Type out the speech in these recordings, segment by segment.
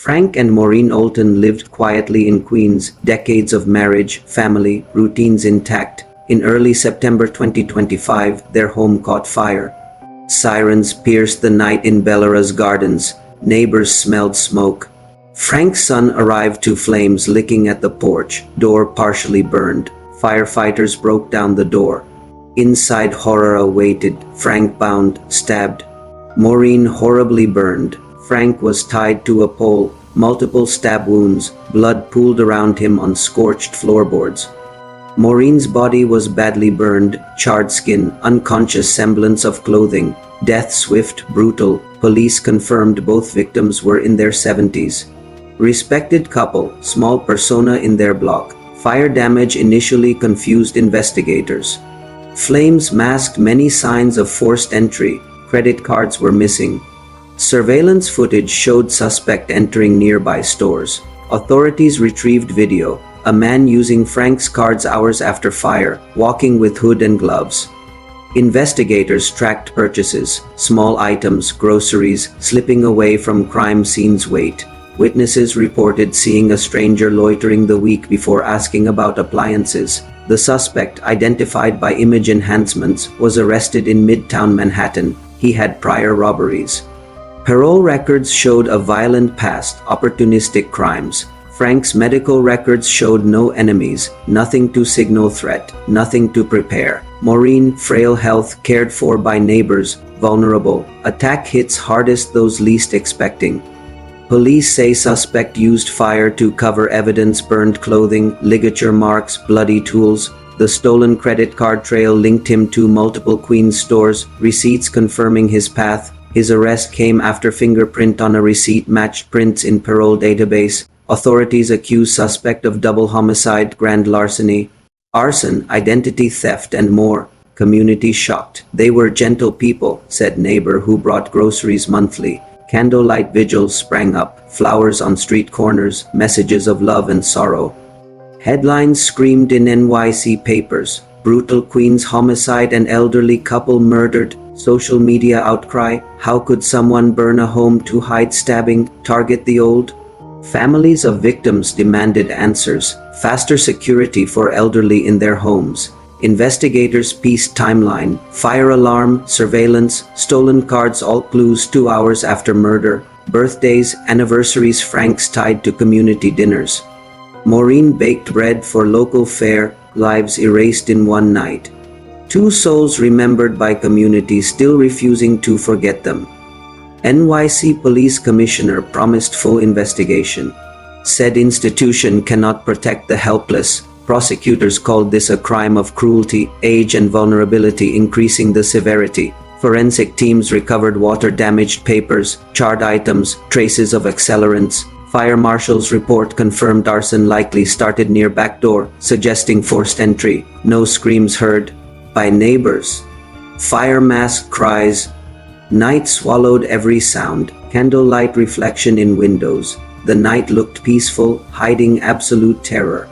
Frank and Maureen Olton lived quietly in Queens, decades of marriage, family, routines intact. In early September 2025, their home caught fire. Sirens pierced the night in Bellara's gardens. Neighbors smelled smoke. Frank's son arrived to flames licking at the porch, door partially burned. Firefighters broke down the door. Inside, horror awaited. Frank bound, stabbed. Maureen horribly burned. Frank was tied to a pole, multiple stab wounds, blood pooled around him on scorched floorboards. Maureen's body was badly burned, charred skin, unconscious semblance of clothing. Death swift, brutal. Police confirmed both victims were in their 70s. Respected couple, small persona in their block. Fire damage initially confused investigators. Flames masked many signs of forced entry. Credit cards were missing. Surveillance footage showed suspect entering nearby stores. Authorities retrieved video. A man using Frank's cards hours after fire, walking with hood and gloves. Investigators tracked purchases, small items, groceries, slipping away from crime scene's weight. Witnesses reported seeing a stranger loitering the week before asking about appliances. The suspect, identified by image enhancements, was arrested in Midtown Manhattan. He had prior robberies. Parole records showed a violent past, opportunistic crimes. Frank's medical records showed no enemies, nothing to signal threat, nothing to prepare. Maureen, frail health, cared for by neighbors, vulnerable. Attack hits hardest those least expecting. Police say suspect used fire to cover evidence, burned clothing, ligature marks, bloody tools. The stolen credit card trail linked him to multiple Queens stores, receipts confirming his path. His arrest came after fingerprint on a receipt matched prints in parole database. Authorities accuse suspect of double homicide, grand larceny, arson, identity theft, and more. Community shocked. They were gentle people, said neighbor who brought groceries monthly. Candlelight vigils sprang up, flowers on street corners, messages of love and sorrow. Headlines screamed in NYC papers. Brutal Queens homicide and elderly couple murdered. Social media outcry. How could someone burn a home to hide stabbing, target the old? Families of victims demanded answers. Faster security for elderly in their homes. Investigators pieced timeline. Fire alarm, surveillance, stolen cards, all clues 2 hours after murder. Birthdays, anniversaries, Frank's tied to community dinners. Maureen baked bread for local fare, lives erased in one night. 2 souls remembered by community still refusing to forget them. NYC Police Commissioner promised full investigation. Said institution cannot protect the helpless. Prosecutors called this a crime of cruelty, age and vulnerability increasing the severity. Forensic teams recovered water-damaged papers, charred items, traces of accelerants. Fire marshal's report confirmed arson likely started near back door, suggesting forced entry. No screams heard by neighbors. Fire masked cries. Night swallowed every sound. Candlelight reflection in windows. The night looked peaceful, hiding absolute terror.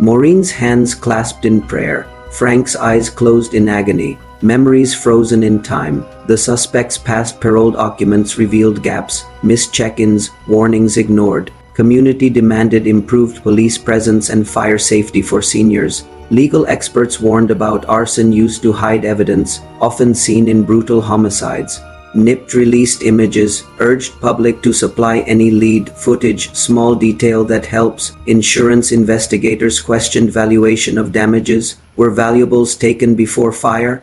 Maureen's hands clasped in prayer. Frank's eyes closed in agony. Memories frozen in time. The suspect's past parole documents revealed gaps. Missed check-ins, warnings ignored. Community demanded improved police presence and fire safety for seniors. Legal experts warned about arson used to hide evidence, often seen in brutal homicides. NIPT released images, urged public to supply any lead, footage, small detail that helps. Insurance investigators questioned valuation of damages. Were valuables taken before fire?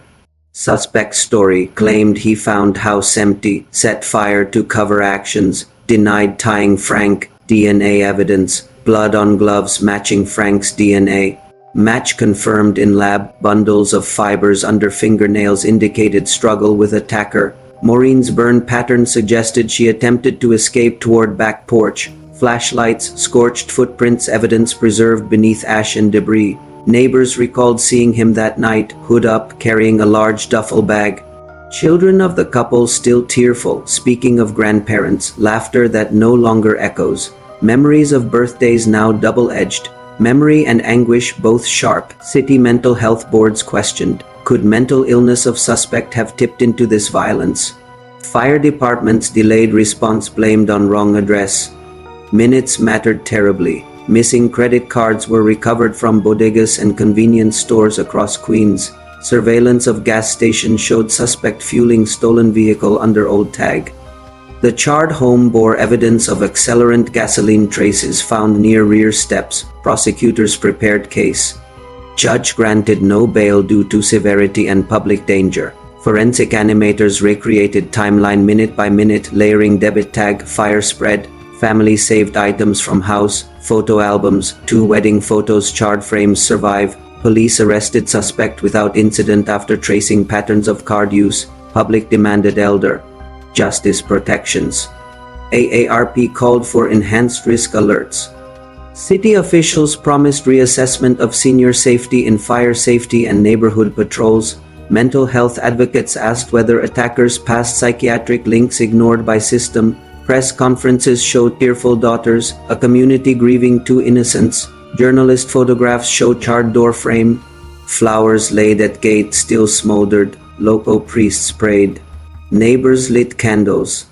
Suspect's story claimed he found house empty, set fire to cover actions, denied tying Frank. DNA evidence, blood on gloves matching Frank's DNA. Match confirmed in lab. Bundles of fibers under fingernails indicated struggle with attacker. Maureen's burn pattern suggested she attempted to escape toward back porch. Flashlights, scorched footprints, evidence preserved beneath ash and debris. Neighbors recalled seeing him that night, hood up, carrying a large duffel bag. Children of the couple still tearful, speaking of grandparents, laughter that no longer echoes. Memories of birthdays now double-edged. Memory and anguish both sharp. City mental health boards questioned. Could mental illness of suspect have tipped into this violence? Fire department's delayed response blamed on wrong address. Minutes mattered terribly. Missing credit cards were recovered from bodegas and convenience stores across Queens. Surveillance of gas stations showed suspect fueling stolen vehicle under old tag. The charred home bore evidence of accelerant gasoline traces found near rear steps. Prosecutors prepared case. Judge granted no bail due to severity and public danger. Forensic animators recreated timeline minute by minute, layering debit tag, fire spread, family saved items from house, photo albums, 2 wedding photos, charred frames survive. Police arrested suspect without incident after tracing patterns of card use. Public demanded elder justice protections. AARP called for enhanced risk alerts. City officials promised reassessment of senior safety in fire safety and neighborhood patrols. Mental health advocates asked whether attackers' past psychiatric links ignored by system. Press conferences show tearful daughters, a community grieving 2 innocents. Journalist photographs show charred door frame. Flowers laid at gate still smoldered. Local priests prayed. Neighbors lit candles.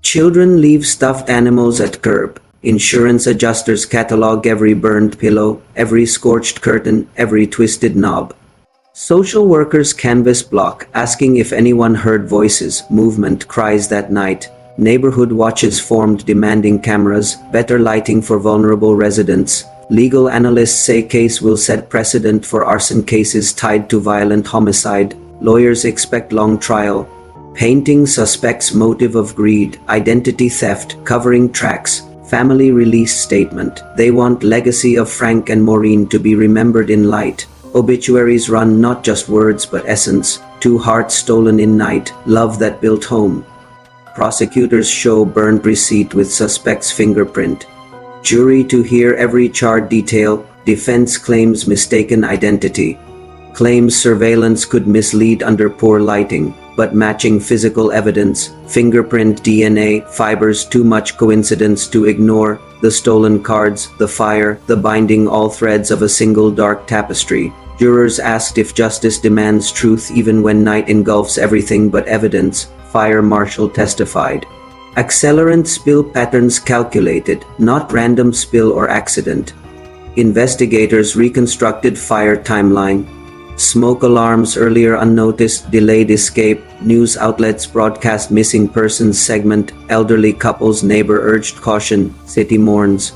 Children leave stuffed animals at curb. Insurance adjusters catalog every burned pillow, every scorched curtain, every twisted knob. Social workers canvas block, asking if anyone heard voices, movement, cries that night. Neighborhood watches formed demanding cameras, better lighting for vulnerable residents. Legal analysts say case will set precedent for arson cases tied to violent homicide. Lawyers expect long trial. Painting suspects motive of greed, identity theft, covering tracks. Family release statement. They want legacy of Frank and Maureen to be remembered in light. Obituaries run not just words but essence. 2 hearts stolen in night, love that built home. Prosecutors show burned receipt with suspect's fingerprint. Jury to hear every charred detail. Defense claims mistaken identity. Claims surveillance could mislead under poor lighting, but matching physical evidence, fingerprint, DNA, fibers, too much coincidence to ignore. The stolen cards, the fire, the binding, all threads of a single dark tapestry. Jurors asked if justice demands truth even when night engulfs everything but evidence. Fire marshal testified. Accelerant spill patterns calculated, not random spill or accident. Investigators reconstructed fire timeline. Smoke alarms earlier unnoticed, delayed escape. News outlets broadcast missing persons segment. Elderly couple's neighbor urged caution. City mourns.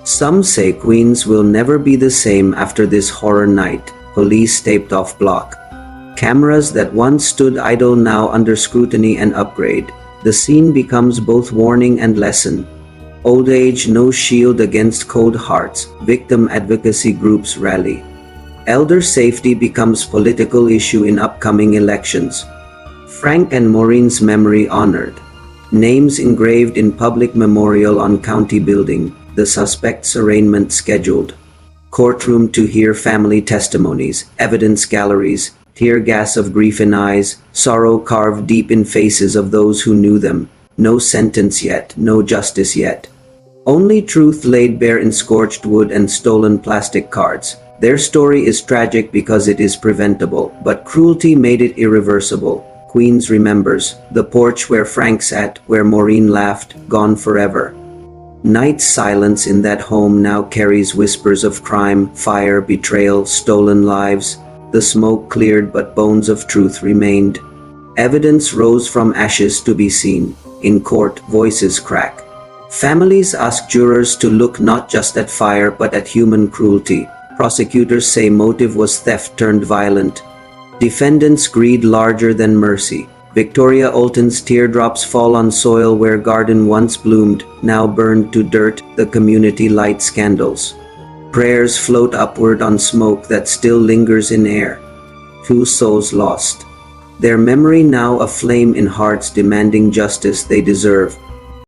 Some say Queens will never be the same after this horror night. Police taped off block. Cameras that once stood idle now under scrutiny and upgrade. The scene becomes both warning and lesson. Old age no shield against cold hearts. Victim advocacy groups rally. Elder safety becomes political issue in upcoming elections. Frank and Maureen's memory honored. Names engraved in public memorial on county building. The suspect's arraignment scheduled. Courtroom to hear family testimonies, evidence galleries, tear gas of grief in eyes, sorrow carved deep in faces of those who knew them. No sentence yet, no justice yet. Only truth laid bare in scorched wood and stolen plastic cards. Their story is tragic because it is preventable, but cruelty made it irreversible. Queens remembers. The porch where Frank sat, where Maureen laughed, gone forever. Night's silence in that home now carries whispers of crime, fire, betrayal, stolen lives. The smoke cleared but bones of truth remained. Evidence rose from ashes to be seen. In court, voices crack. Families ask jurors to look not just at fire but at human cruelty. Prosecutors say motive was theft turned violent. Defendants' greed larger than mercy. Victoria Olton's teardrops fall on soil where garden once bloomed, now burned to dirt. The community lights candles. Prayers float upward on smoke that still lingers in air. 2 souls lost. Their memory now aflame in hearts demanding justice they deserve.